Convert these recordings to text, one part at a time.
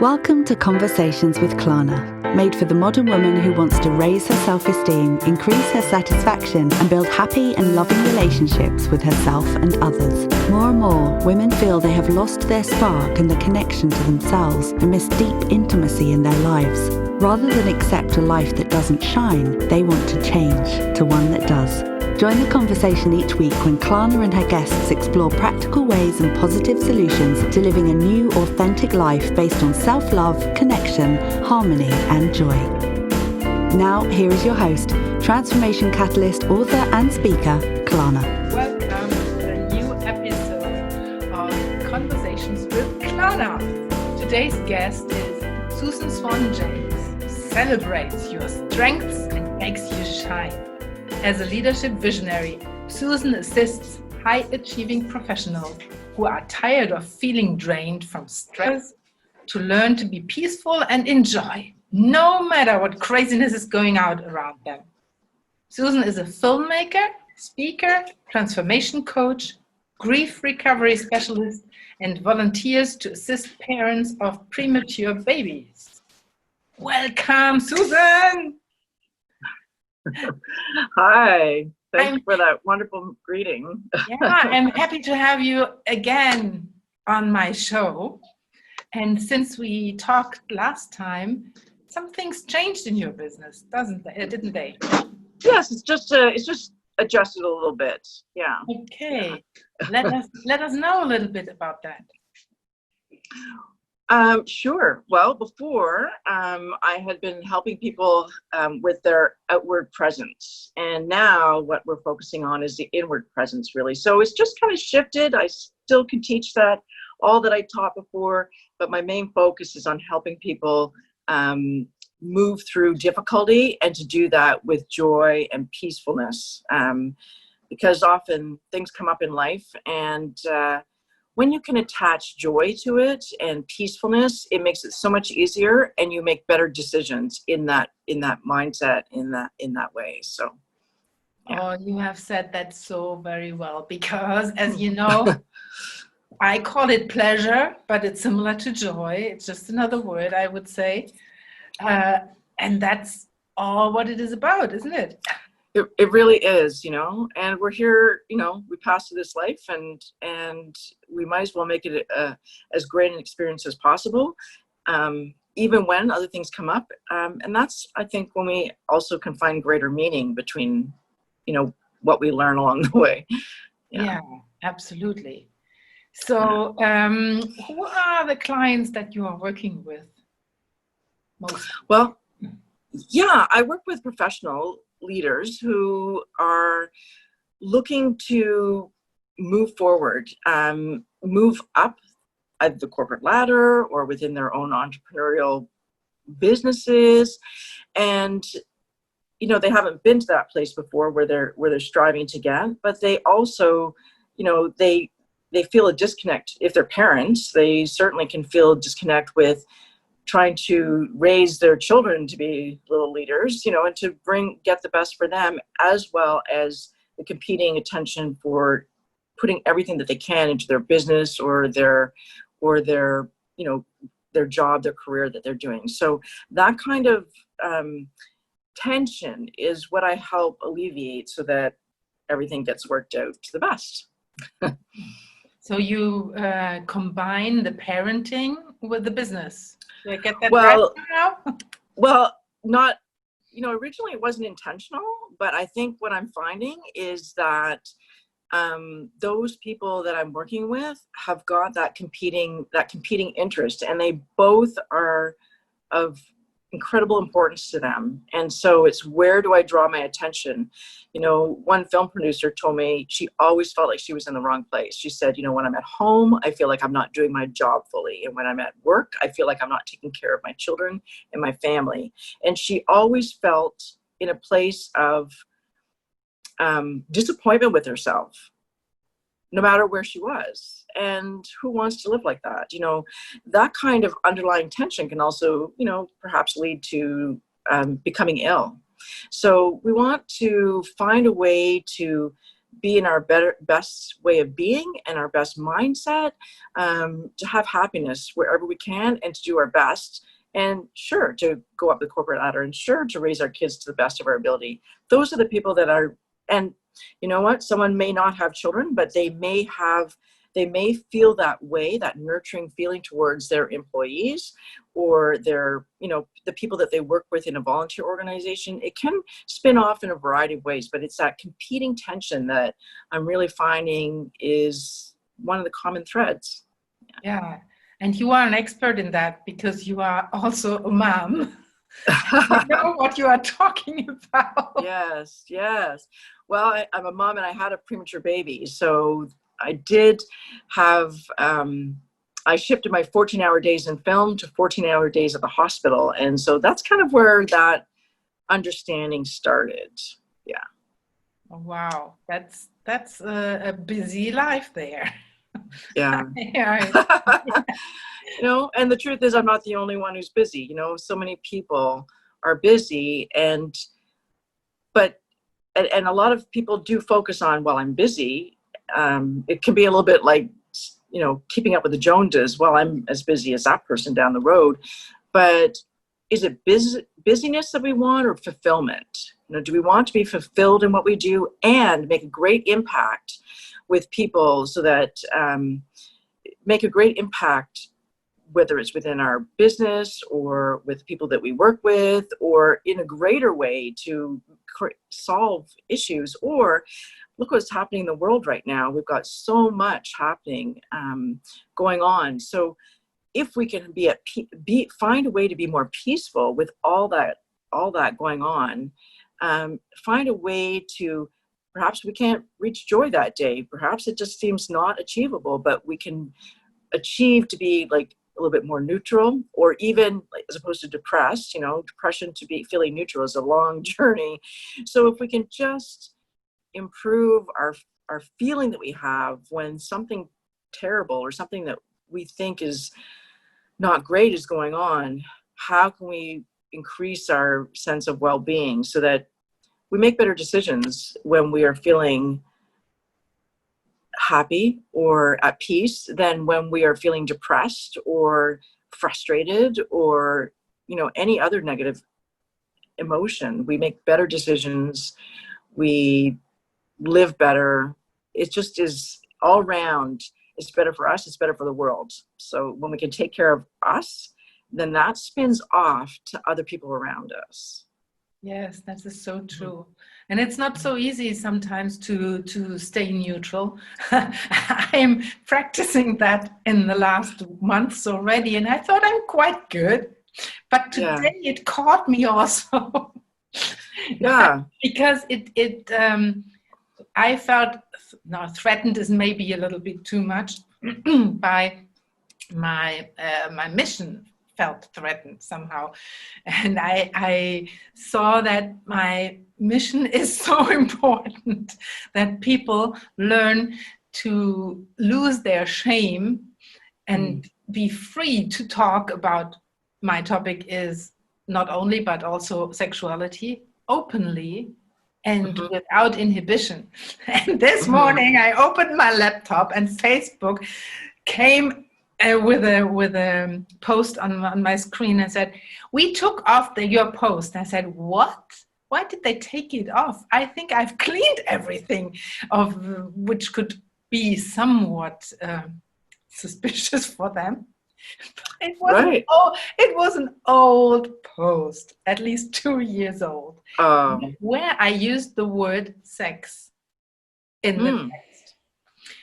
Welcome to Conversations with Klana, made for the modern woman who wants to raise her self-esteem, increase her satisfaction, and build happy and loving relationships with herself and others. More and more, women feel they have lost their spark and the connection to themselves and miss deep intimacy in their lives. Rather than accept a life that doesn't shine, they want to change to one that does. Join the conversation each week when Klana and her guests explore practical ways and positive solutions to living a new, authentic life based on self-love, connection, harmony, and joy. Now, here is your host, transformation catalyst, author, and speaker, Klana. Welcome to a new episode of Conversations with Klana. Today's guest is Susan Swan James, who celebrates your strengths and makes you shine. As a leadership visionary, Susan assists high-achieving professionals who are tired of feeling drained from stress to learn to be peaceful and enjoy, no matter what craziness is going out around them. Susan is a filmmaker, speaker, transformation coach, grief recovery specialist, and volunteers to assist parents of premature babies. Welcome, Susan! Hi, thanks for that wonderful greeting. Yeah, I'm happy to have you again on my show. And since we talked last time, some things changed in your business, didn't they? Yes, it's just adjusted a little bit. Yeah. Okay. Yeah. Let us know a little bit about that. Sure. Well, before I had been helping people with their outward presence, and now what we're focusing on is the inward presence, really. So it's just kind of shifted. I still can teach that, all that I taught before, but my main focus is on helping people move through difficulty and to do that with joy and peacefulness, because often things come up in life, and when you can attach joy to it and peacefulness, it makes it so much easier, and you make better decisions in that mindset, in that way. So, yeah. Oh, you have said that so very well, because as you know, I call it pleasure, but it's similar to joy. It's just another word, I would say. And that's all what it is about, isn't it? It really is, and we're here, we pass through this life, and we might as well make it as great an experience as possible, even when other things come up. And that's, I think, when we also can find greater meaning between, what we learn along the way. Yeah, absolutely. So who are the clients that you are working with most? Well, yeah, I work with professional leaders who are looking to move forward, move up the corporate ladder or within their own entrepreneurial businesses. And, they haven't been to that place before where they're striving to get, but they also, they feel a disconnect. If they're parents, they certainly can feel a disconnect with trying to raise their children to be little leaders, and to get the best for them, as well as the competing attention for putting everything that they can into their business or their job, their career that they're doing. So that kind of tension is what I help alleviate so that everything gets worked out to the best. So you combine the parenting with the business. Did I get that right now? Well, not, originally it wasn't intentional, but I think what I'm finding is that those people that I'm working with have got that competing interest, and they both are of incredible importance to them. And so it's, where do I draw my attention? One film producer told me she always felt like she was in the wrong place. She said, when I'm at home, I feel like I'm not doing my job fully. And when I'm at work, I feel like I'm not taking care of my children and my family. And she always felt in a place of disappointment with herself, no matter where she was. And who wants to live like that? That kind of underlying tension can also, perhaps lead to becoming ill. So we want to find a way to be in our best way of being and our best mindset, to have happiness wherever we can, and to do our best, and sure, to go up the corporate ladder, and sure, to raise our kids to the best of our ability. Those are the people that are, and you know what, someone may not have children, but they may feel that way, that nurturing feeling towards their employees or their, the people that they work with in a volunteer organization. It can spin off in a variety of ways, but it's that competing tension that I'm really finding is one of the common threads. Yeah. And you are an expert in that because you are also a mom. You know what you are talking about. Yes. Well, I'm a mom and I had a premature baby. So I did have, I shifted my 14-hour days in film to 14-hour days at the hospital. And so that's kind of where that understanding started. Yeah. Oh, wow. That's a busy life there. Yeah. Yeah. And the truth is I'm not the only one who's busy. So many people are busy, and a lot of people do focus on, well, I'm busy. It can be a little bit like, keeping up with the Joneses. Well, I'm as busy as that person down the road. But is it busyness that we want, or fulfillment? Do we want to be fulfilled in what we do and make a great impact with people, so that make a great impact, whether it's within our business or with people that we work with, or in a greater way to solve issues? Or look what's happening in the world right now. We've got so much happening, going on. So if we can find a way to be more peaceful with all that going on, find a way to, perhaps we can't reach joy that day. Perhaps it just seems not achievable, but we can achieve to be like a little bit more neutral, or even as opposed to depressed. Depression to be feeling neutral is a long journey. So if we can just improve our feeling that we have when something terrible or something that we think is not great is going on, how can we increase our sense of well-being so that we make better decisions when we are feeling happy or at peace than when we are feeling depressed or frustrated or, any other negative emotion. We make better decisions. We live better. It just is all around. It's better for us. It's better for the world. So when we can take care of us, then that spins off to other people around us. Yes, that is so true. And it's not so easy sometimes to stay neutral. I'm practicing that in the last months already, and I thought I'm quite good. But today it caught me also. Yeah. Because I felt, now threatened is maybe a little bit too much, by my mission felt threatened somehow. And I saw that my mission is so important, that people learn to lose their shame and be free to talk about, my topic is not only but also sexuality, openly and without inhibition. And this morning I opened my laptop and Facebook came with a post on my screen and said, "We took off your post." I said, "What? Why did they take it off? I think I've cleaned everything of which could be somewhat suspicious for them." It was an old post, at least 2 years old, where I used the word sex in the text.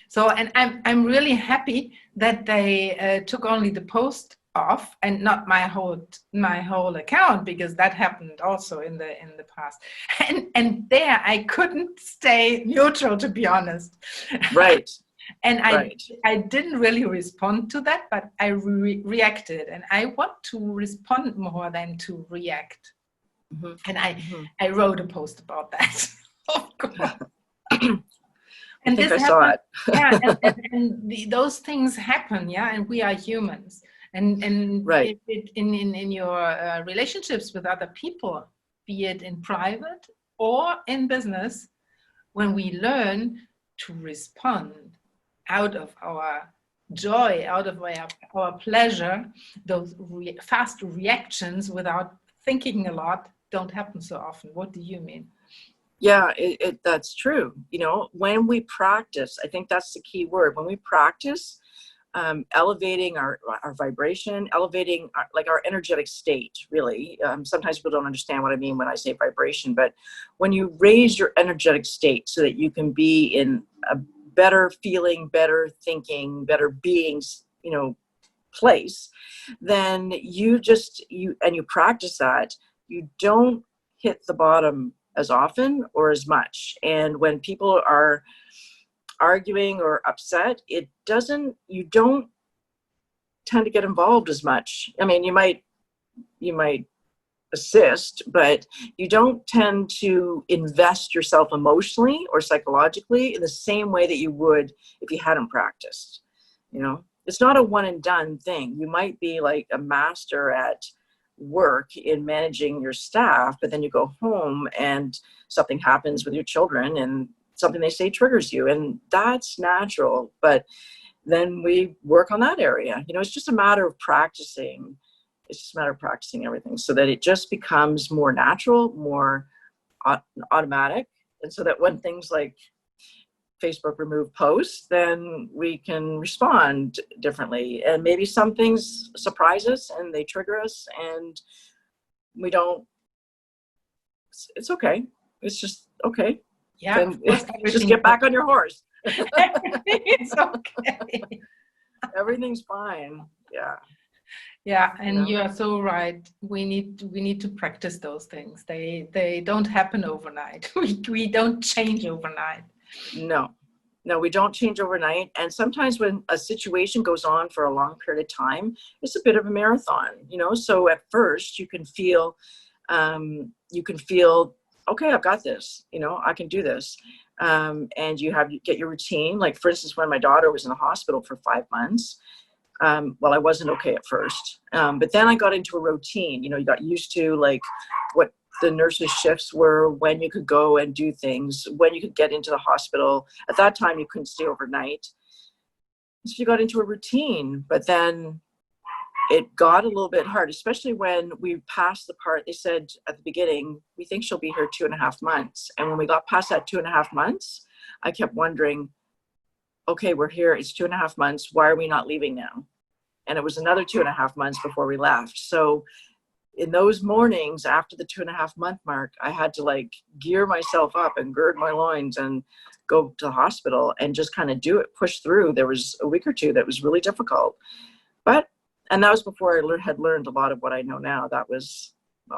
So, and I'm really happy that they took only the post off and not my whole account, because that happened also in the past. And there I couldn't stay neutral, to be honest. Right. And I didn't really respond to that, but I reacted, and I want to respond more than to react. And I wrote a post about that. Of course. And I saw it. Yeah, and those things happen, yeah, and we are humans. And right. in your relationships with other people, be it in private or in business, when we learn to respond out of our joy, out of our pleasure, those fast reactions without thinking a lot don't happen so often. What do you mean? Yeah, that's true. You know, when we practice, I think that's the key word. When we practice, elevating our vibration, elevating our energetic state, really. Sometimes people don't understand what I mean when I say vibration, but when you raise your energetic state so that you can be in a better feeling, better thinking, better being, place, then you practice that, you don't hit the bottom as often or as much. And when people are arguing or upset, you don't tend to get involved as much. I mean, you might assist, but you don't tend to invest yourself emotionally or psychologically in the same way that you would if you hadn't practiced. It's not a one and done thing. You might be like a master at work in managing your staff, but then you go home and something happens with your children and something they say triggers you, and that's natural. But then we work on that area. It's just a matter of practicing. It's just a matter of practicing everything so that it just becomes more natural, more automatic. And so that when things like Facebook remove posts, then we can respond differently. And maybe some things surprise us and they trigger us and we don't, it's okay. It's just okay. Yeah, just get back on your horse. It's okay. Everything's fine. Yeah. Yeah, and you are so right. We need to practice those things. They don't happen overnight. We don't change overnight. No, we don't change overnight. And sometimes when a situation goes on for a long period of time, it's a bit of a marathon. So at first you can feel, okay, I've got this. I can do this. And you get your routine. Like, for instance, when my daughter was in the hospital for 5 months. I wasn't okay at first, but then I got into a routine. You got used to like what the nurses' shifts were, when you could go and do things, when you could get into the hospital. At that time, you couldn't stay overnight. So you got into a routine, but then it got a little bit hard, especially when we passed the part. They said at the beginning, we think she'll be here 2.5 months. And when we got past that 2.5 months, I kept wondering, okay, we're here. It's 2.5 months. Why are we not leaving now? And it was another 2.5 months before we left. So in those mornings after the 2.5 month mark, I had to like gear myself up and gird my loins and go to the hospital and just kind of do it, push through. There was a week or two that was really difficult, and that was before I had learned a lot of what I know now. That was,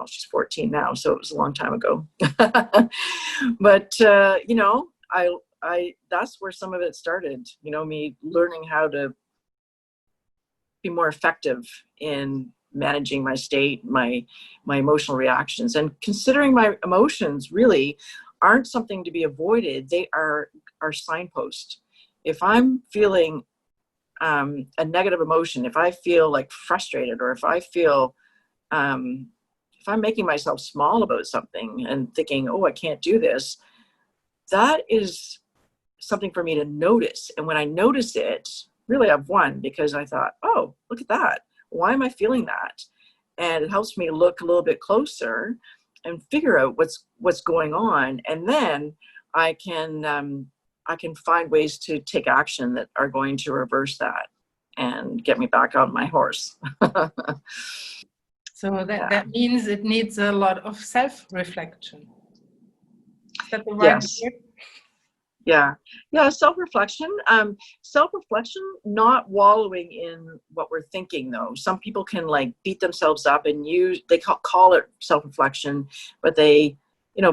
she's 14 now, so it was a long time ago. But, I that's where some of it started, me learning how to be more effective in managing my state, my emotional reactions, and considering my emotions really aren't something to be avoided. They are signposts. If I'm feeling a negative emotion, if I feel like frustrated, or if I feel, if I'm making myself small about something and thinking, oh, I can't do this, that is something for me to notice. And when I notice it, really I've won, because I thought, oh, look at that. Why am I feeling that? And it helps me look a little bit closer and figure out what's going on. And then I can find ways to take action that are going to reverse that and get me back on my horse. So that means it needs a lot of self-reflection. Is that the right word? Yeah. Self-reflection. Self-reflection, not wallowing in what we're thinking though. Some people can like beat themselves up and they call it self-reflection, but they,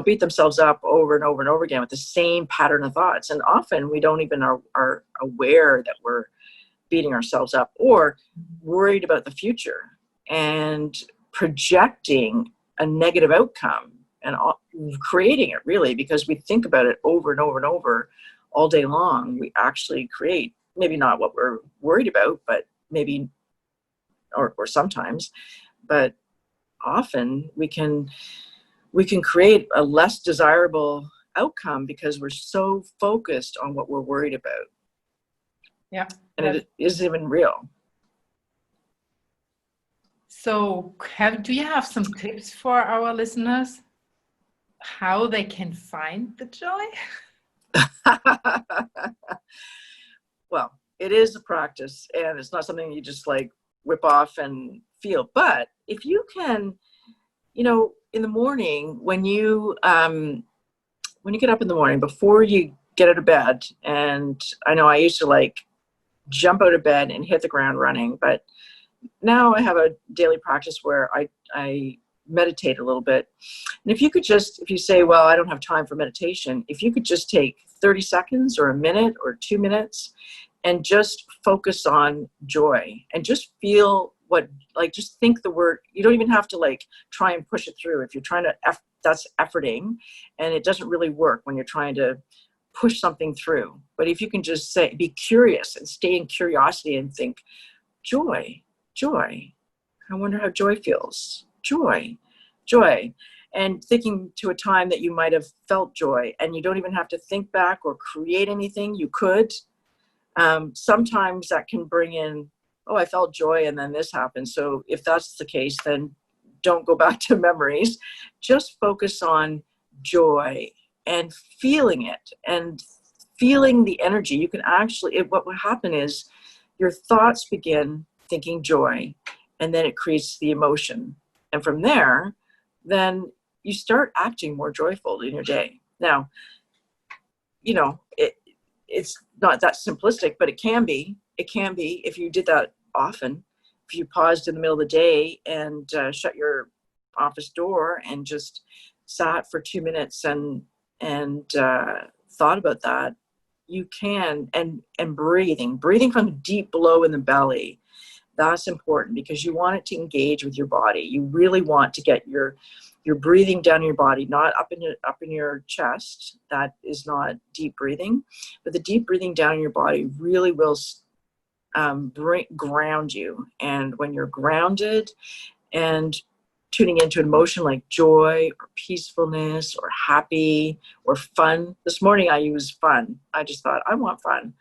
beat themselves up over and over and over again with the same pattern of thoughts. And often we don't even are aware that we're beating ourselves up, or worried about the future and projecting a negative outcome and creating it, really, because we think about it over and over and over all day long. We actually create, maybe not what we're worried about, but maybe, or sometimes, but often we can create a less desirable outcome because we're so focused on what we're worried about. Yeah. And it isn't even real. So do you have some tips for our listeners how they can find the joy? Well, it is a practice, and it's not something you just like whip off and feel. But if you can, in the morning when you get up in the morning before you get out of bed, and I know I used to like jump out of bed and hit the ground running, but now I have a daily practice where I meditate a little bit. And if you say, well, I don't have time for meditation, if you could just take 30 seconds or a minute or 2 minutes and just focus on joy and just feel just think the word. You don't even have to like try and push it through. If you're trying to, that's efforting, and it doesn't really work when you're trying to push something through. But if you can just be curious and stay in curiosity and think, joy, I wonder how joy feels. Joy. And thinking to a time that you might have felt joy, and you don't even have to think back or create anything. You could. Sometimes that can bring in, oh, I felt joy and then this happened. So if that's the case, then don't go back to memories. Just focus on joy and feeling it and feeling the energy. You can actually, what will happen is your thoughts begin thinking joy, and then it creates the emotion. And from there, then you start acting more joyful in your day. Now, it's not that simplistic, but it can be. It can be if you did that often. If you paused in the middle of the day and shut your office door and just sat for 2 minutes and thought about that, you can. And breathing from deep below in the belly. That's important because you want it to engage with your body. You really want to get your breathing down in your body, not up in your chest. That is not deep breathing, but the deep breathing down in your body really will ground you. And when you're grounded and tuning into an emotion like joy or peacefulness or happy or fun. This morning I used fun. I just thought, I want fun.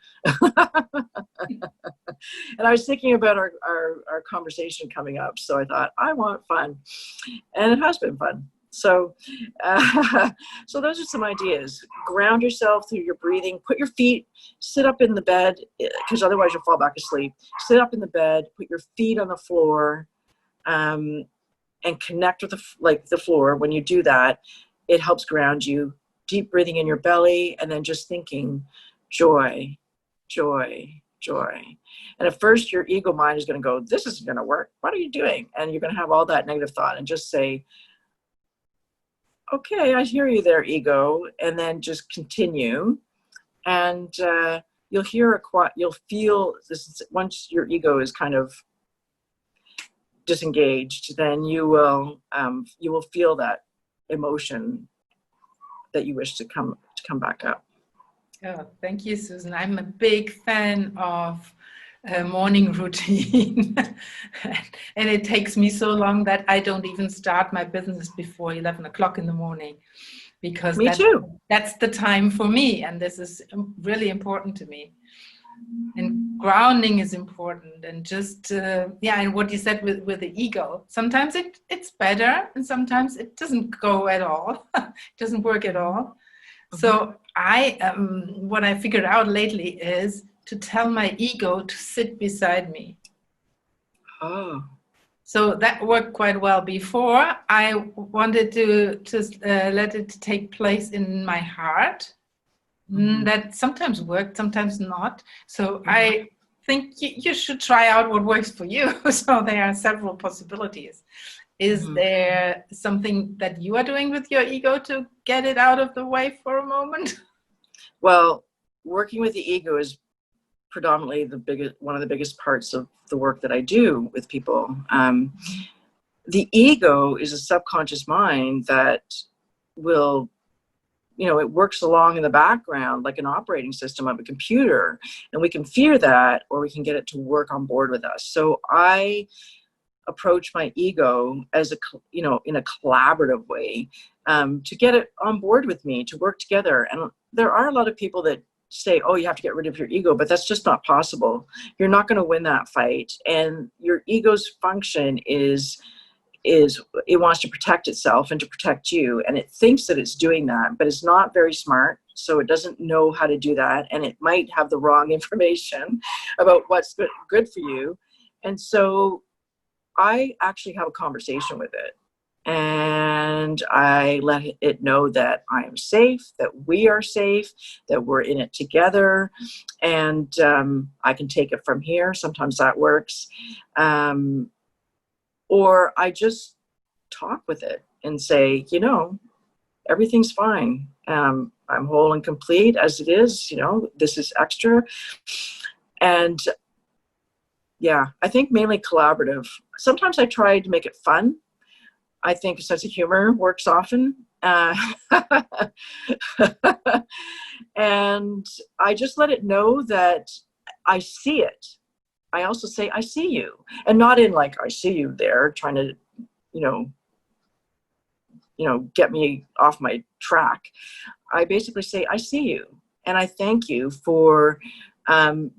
And I was thinking about our conversation coming up. So I thought, I want fun. And it has been fun. So so those are some ideas. Ground yourself through your breathing. Put your feet, sit up in the bed, because otherwise you'll fall back asleep. Sit up in the bed, put your feet on the floor, and connect with the floor. When you do that, it helps ground you. Deep breathing in your belly, and then just thinking joy. And at first your ego mind is going to go, this isn't going to work. What are you doing? And you're going to have all that negative thought, and just say, okay, I hear you there, ego. And then just continue. And you'll feel this once your ego is kind of disengaged, then you will feel that emotion that you wish to come back up. Oh, thank you, Susan. I'm a big fan of morning routine. And it takes me so long that I don't even start my business before 11 o'clock in the morning, because that's the time for me. And this is really important to me. And grounding is important. And just, and what you said with the ego, sometimes it's better and sometimes it doesn't go at all. It doesn't work at all. Mm-hmm. So what I figured out lately is to tell my ego to sit beside me. Oh. So that worked quite well. Before, I wanted to let it take place in my heart. Mm-hmm. That sometimes worked, sometimes not. So mm-hmm. I think you should try out what works for you. So there are several possibilities. Is mm-hmm. there something that you are doing with your ego to get it out of the way for a moment? Well, working with the ego is predominantly one of the biggest parts of the work that I do with people. The ego is a subconscious mind that will, it works along in the background like an operating system of a computer, and we can fear that, or we can get it to work on board with us. So I approach my ego as in a collaborative way, to get it on board with me, to work together. And there are a lot of people that say, oh, you have to get rid of your ego, but that's just not possible. You're not going to win that fight. And your ego's function is it wants to protect itself and to protect you. And it thinks that it's doing that, but it's not very smart. So it doesn't know how to do that. And it might have the wrong information about what's good for you. And so I actually have a conversation with it. And I let it know that I am safe, that we are safe, that we're in it together. And I can take it from here. Sometimes that works. Or I just talk with it and say, everything's fine. I'm whole and complete as it is. This is extra. And yeah, I think mainly collaborative. Sometimes I try to make it fun. I think a sense of humor works often. And I just let it know that I see it. I also say, I see you. And not in like, I see you there trying to, get me off my track. I basically say, I see you. And I thank you for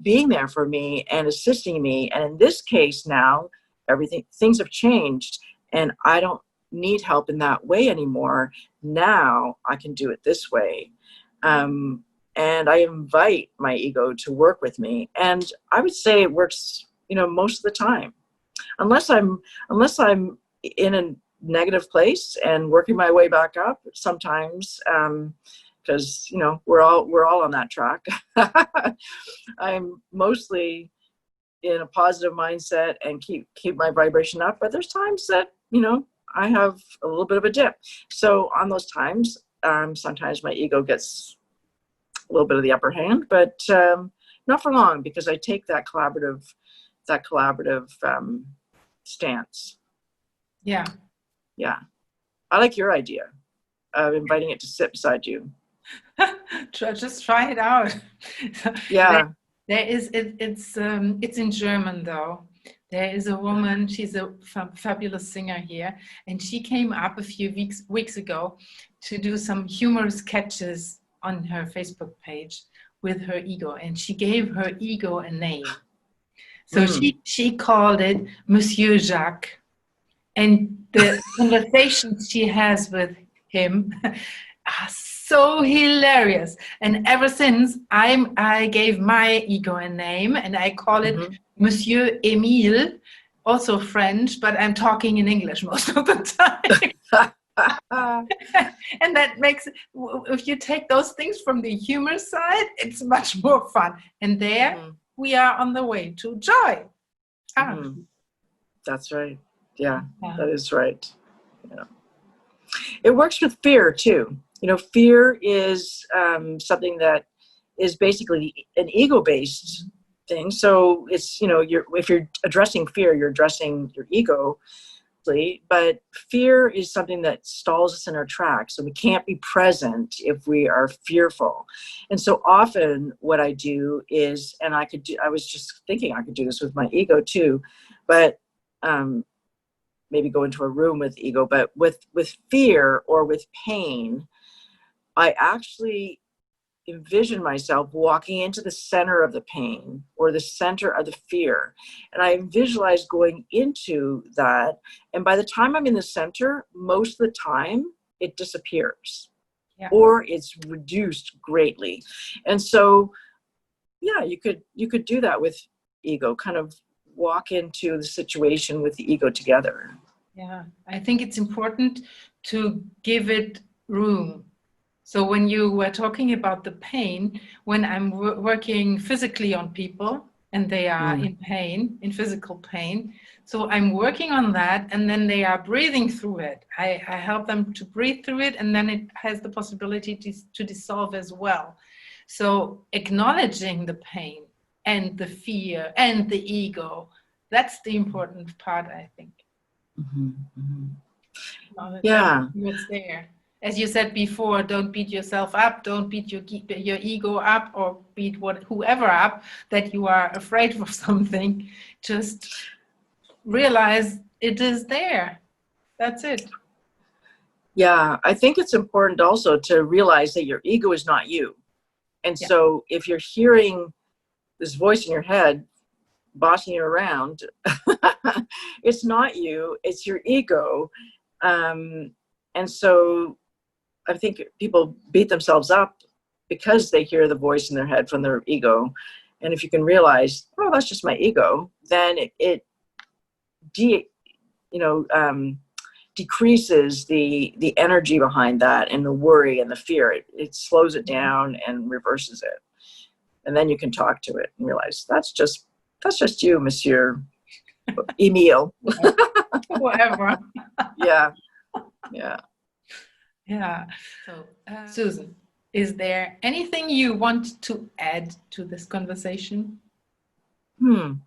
being there for me and assisting me. And in this case now, things have changed and I don't need help in that way anymore. Now I can do it this way. And I invite my ego to work with me. And I would say it works, most of the time, unless I'm in a negative place and working my way back up sometimes, because, we're all on that track. I'm mostly in a positive mindset and keep my vibration up. But there's times that, I have a little bit of a dip. So on those times, sometimes my ego gets a little bit of the upper hand, but not for long, because I take that collaborative stance. Yeah. Yeah. I like your idea of inviting it to sit beside you. Just try it out. Yeah. There is, it's in German though. There is a woman, she's a fabulous singer here, and she came up a few weeks ago to do some humorous sketches on her Facebook page with her ego, and she gave her ego a name. So she called it Monsieur Jacques, and the conversations she has with him are so hilarious. And ever since I gave my ego a name, and I call it Monsieur Emile, also French, but I'm talking in English most of the time. And that makes, if you take those things from the humor side, it's much more fun. And there we are on the way to joy. That's right. Yeah, that is right. Yeah. It works with fear too. Fear is something that is basically an ego-based thing. So it's, if you're addressing fear, you're addressing your ego. But fear is something that stalls us in our tracks. So we can't be present if we are fearful. And so often what I do is, and I was just thinking I could do this with my ego too, but maybe go into a room with ego, but with fear or with pain, I actually envision myself walking into the center of the pain or the center of the fear. And I visualize going into that. And by the time I'm in the center, most of the time it disappears or it's reduced greatly. And so, yeah, you could do that with ego, kind of walk into the situation with the ego together. Yeah, I think it's important to give it room. So when you were talking about the pain, when I'm working physically on people and they are in pain, in physical pain, so I'm working on that and then they are breathing through it. I help them to breathe through it, and then it has the possibility to dissolve as well. So acknowledging the pain and the fear and the ego, that's the important part, I think. Yeah. What's there. As you said before, don't beat yourself up, don't beat your ego up, or beat whoever up that you are afraid of something. Just realize it is there. That's it. Yeah, I think it's important also to realize that your ego is not you. And so if you're hearing this voice in your head bossing you around, it's not you, it's your ego. And so I think people beat themselves up because they hear the voice in their head from their ego. And if you can realize, oh, that's just my ego, then it decreases the energy behind that and the worry and the fear. It slows it down and reverses it. And then you can talk to it and realize that's just you, Monsieur Emile. Whatever. Yeah. So, Susan, is there anything you want to add to this conversation? Well,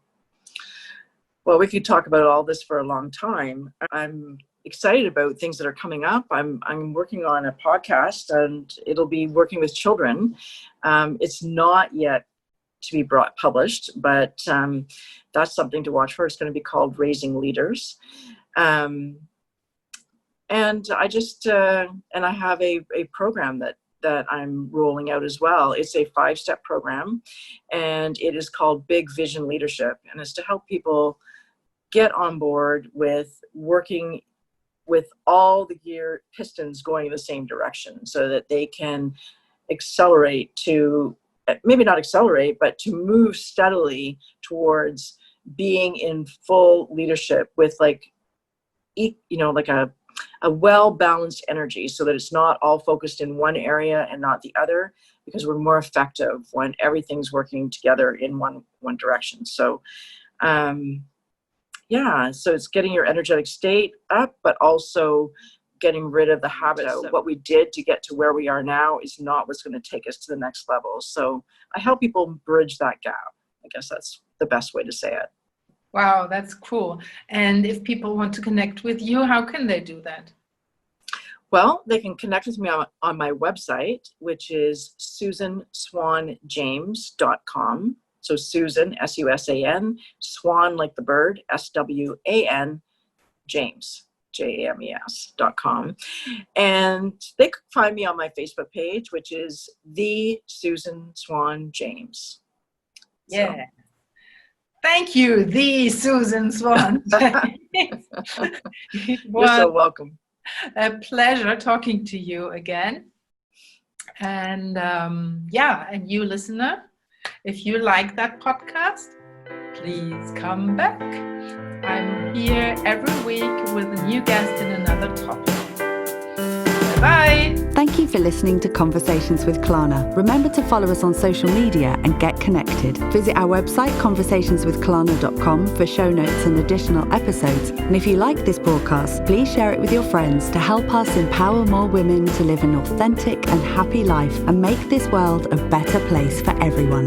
we could talk about all this for a long time. I'm excited about things that are coming up. I'm working on a podcast, and it'll be working with children. It's not yet to be published, but that's something to watch for. It's going to be called Raising Leaders. And I just and I have a program that I'm rolling out as well. It's a 5-step program, and it is called Big Vision Leadership, and it's to help people get on board with working with all the gear pistons going in the same direction, so that they can accelerate to, maybe not accelerate, but to move steadily towards being in full leadership with like a well-balanced energy, so that it's not all focused in one area and not the other, because we're more effective when everything's working together in one direction. So so it's getting your energetic state up, but also getting rid of the habit of what we did to get to where we are now is not what's going to take us to the next level. So I help people bridge that gap. I guess that's the best way to say it. Wow, that's cool. And if people want to connect with you, how can they do that? Well, they can connect with me on my website, which is susanswanjames.com. So Susan, S-U-S-A-N, Swan like the bird, S-W-A-N, James, James.com. And they could find me on my Facebook page, which is The Susan Swan James. Yeah. So. Thank you, The Susan Swan James. You're so welcome. A pleasure talking to you again. And and you listener, if you like that podcast, please come back. I'm here every week with a new guest and another topic. Bye-bye. Thank you for listening to Conversations with Klana. Remember to follow us on social media and get connected. Visit our website, conversationswithklana.com, for show notes and additional episodes. And if you like this broadcast, please share it with your friends to help us empower more women to live an authentic and happy life and make this world a better place for everyone.